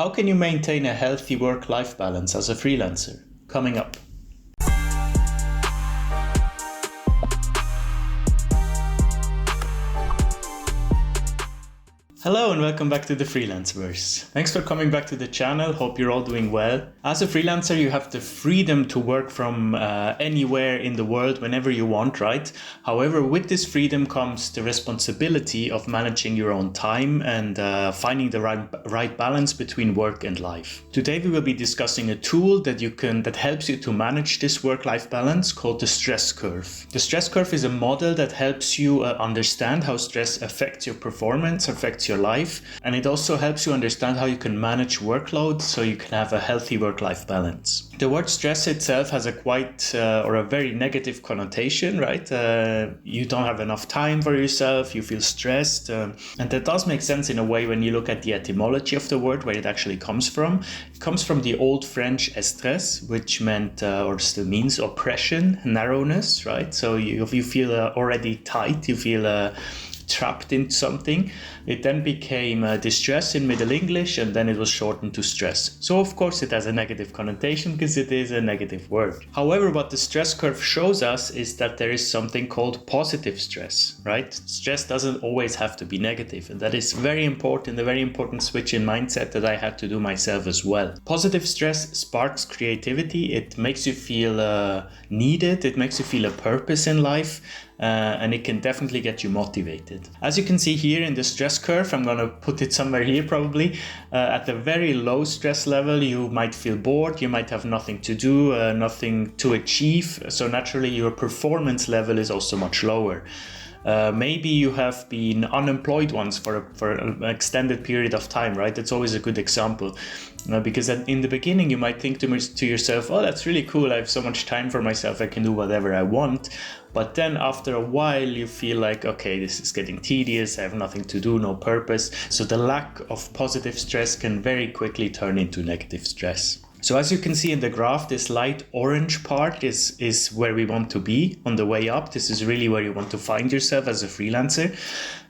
How can you maintain a healthy work-life balance as a freelancer? Coming up. Hello and welcome back to the Freelanceverse. Thanks for coming back to the channel. Hope you're all doing well. As a freelancer, you have the freedom to work from anywhere in the world whenever you want, right? However, with this freedom comes the responsibility of managing your own time and finding the right balance between work and life. Today we will be discussing a tool that helps you to manage this work-life balance called the stress curve. The stress curve is a model that helps you understand how stress affects your performance, affects your life, and it also helps you understand how you can manage workload so you can have a healthy work-life balance. The word stress itself has a very negative connotation, right? You don't have enough time for yourself, you feel stressed, and that does make sense in a way when you look at the etymology of the word, where it actually comes from. It comes from the old French estress, which meant or still means oppression, narrowness, right? So you feel already tight, you feel trapped in something. It then became distress in Middle English, and then it was shortened to stress. So of course it has a negative connotation because it is a negative word. However, what the stress curve shows us is that there is something called positive stress, right? Stress doesn't always have to be negative, and that is very important, a very important switch in mindset that I had to do myself as well. Positive stress sparks creativity. It makes you feel needed. It makes you feel a purpose in life. And it can definitely get you motivated. As you can see here in the stress curve, I'm going to put it somewhere here probably, at the very low stress level, you might feel bored, you might have nothing to do, nothing to achieve, so naturally your performance level is also much lower. Maybe you have been unemployed once for an extended period of time, right? That's always a good example. Because in the beginning you might think to yourself, oh, that's really cool, I have so much time for myself, I can do whatever I want. But then after a while you feel like, okay, this is getting tedious, I have nothing to do, no purpose. So the lack of positive stress can very quickly turn into negative stress. So as you can see in the graph, this light orange part is where we want to be on the way up. This is really where you want to find yourself as a freelancer.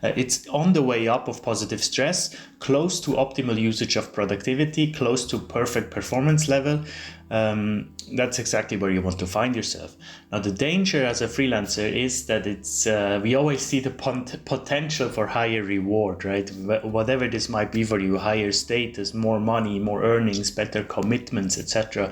It's on the way up of positive stress, close to optimal usage of productivity, close to perfect performance level. That's exactly where you want to find yourself. Now, the danger as a freelancer is that we always see the potential for higher reward, right? Whatever this might be for you, higher status, more money, more earnings, better commitments, etc.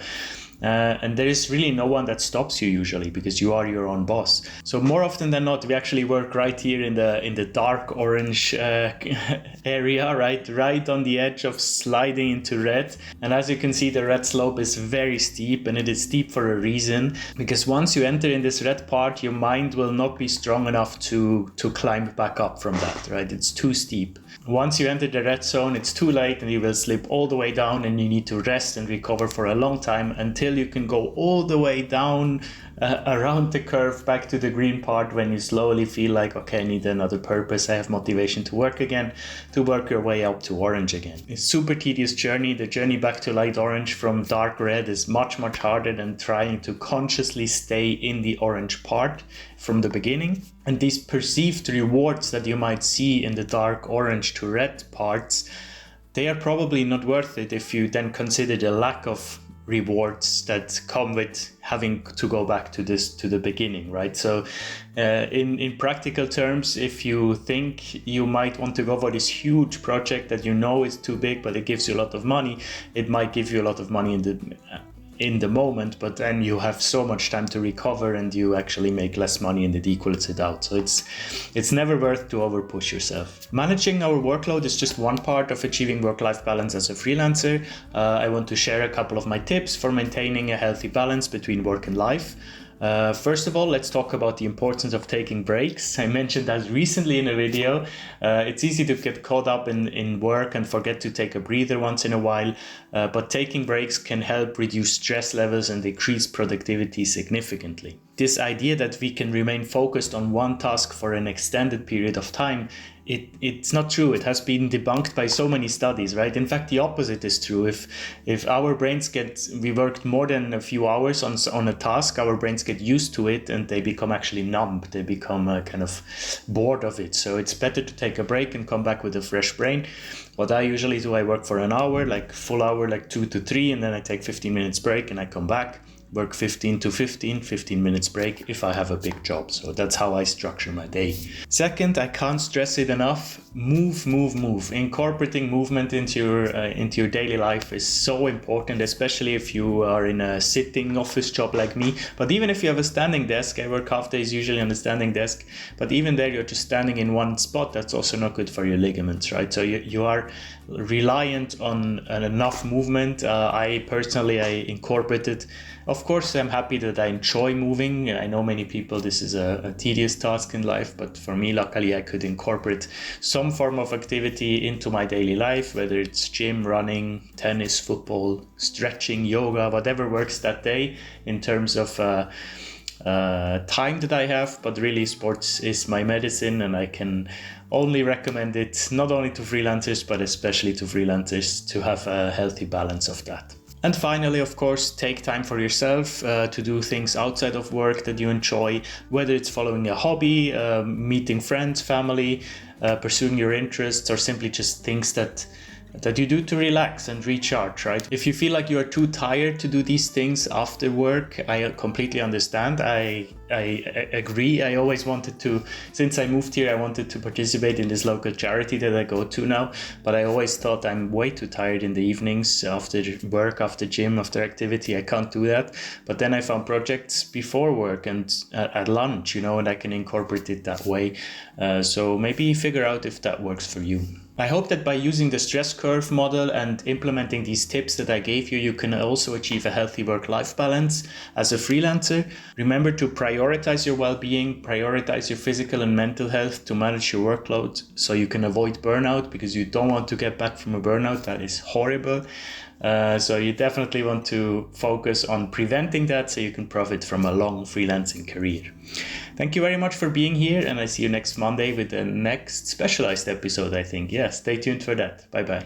And there is really no one that stops you usually, because you are your own boss. So more often than not, we actually work right here in the dark orange area, right on the edge of sliding into red. And as you can see, the red slope is very steep, and it is steep for a reason, because once you enter in this red part, your mind will not be strong enough to climb back up from that, right? It's too steep. Once you enter the red zone, it's too late, and you will slip all the way down, and you need to rest and recover for a long time until you can go all the way down around the curve back to the green part, when you slowly feel like, okay, I need another purpose, I have motivation to work again, to work your way up to orange again. It's a super tedious journey. The journey back to light orange from dark red is much harder than trying to consciously stay in the orange part from the beginning. And these perceived rewards that you might see in the dark orange to red parts, they are probably not worth it if you then consider the lack of rewards that come with having to go back to the beginning, right? So in practical terms, if you think you might want to go for this huge project that you know is too big but it gives you a lot of money, it might give you a lot of money in the moment, but then you have so much time to recover and you actually make less money and it equals it out. So it's never worth to over push yourself. Managing our workload is just one part of achieving work-life balance as a freelancer. I want to share a couple of my tips for maintaining a healthy balance between work and life. First of all, let's talk about the importance of taking breaks. I mentioned that recently in a video. It's easy to get caught up in work and forget to take a breather once in a while, but taking breaks can help reduce stress levels and increase productivity significantly. This idea that we can remain focused on one task for an extended period of time it's not true. It has been debunked by so many studies, right? In fact, the opposite is true. If our brains we worked more than a few hours on a task, our brains get used to it and they become actually numb. They become kind of bored of it. So it's better to take a break and come back with a fresh brain. What I usually do, I work for an hour, like full hour, like 2 to 3, and then I take 15 minutes break and I come back, work 15 minutes break if I have a big job. So that's how I structure my day. Second, I can't stress it enough. Move. Incorporating movement into your daily life is so important, especially if you are in a sitting office job like me. But even if you have a standing desk, I work half days usually on a standing desk. But even there, you're just standing in one spot. That's also not good for your ligaments, right? So you are reliant on enough movement. I incorporated. Of course, I'm happy that I enjoy moving. I know many people, this is a tedious task in life, but for me, luckily, I could incorporate some form of activity into my daily life, whether it's gym, running, tennis, football, stretching, yoga, whatever works that day in terms of time that I have. But really, sports is my medicine, and I can only recommend it not only to freelancers, but especially to freelancers to have a healthy balance of that. And finally, of course, take time for yourself to do things outside of work that you enjoy, whether it's following a hobby, meeting friends, family, pursuing your interests, or simply just things that you do to relax and recharge, right? If you feel like you are too tired to do these things after work, I completely understand. I agree. I always wanted to, since I moved here, I wanted to participate in this local charity that I go to now, but I always thought I'm way too tired in the evenings after work, after gym, after activity. I can't do that. But then I found projects before work and at lunch, and I can incorporate it that way. So maybe figure out if that works for you. I hope that by using the stress curve model and implementing these tips that I gave you, you can also achieve a healthy work-life balance as a freelancer. Remember to prioritize your well-being, prioritize your physical and mental health to manage your workload so you can avoid burnout, because you don't want to get back from a burnout. That is horrible. So you definitely want to focus on preventing that so you can profit from a long freelancing career. Thank you very much for being here, and I see you next Monday with the next specialized episode, I think. Yeah, stay tuned for that. Bye-bye.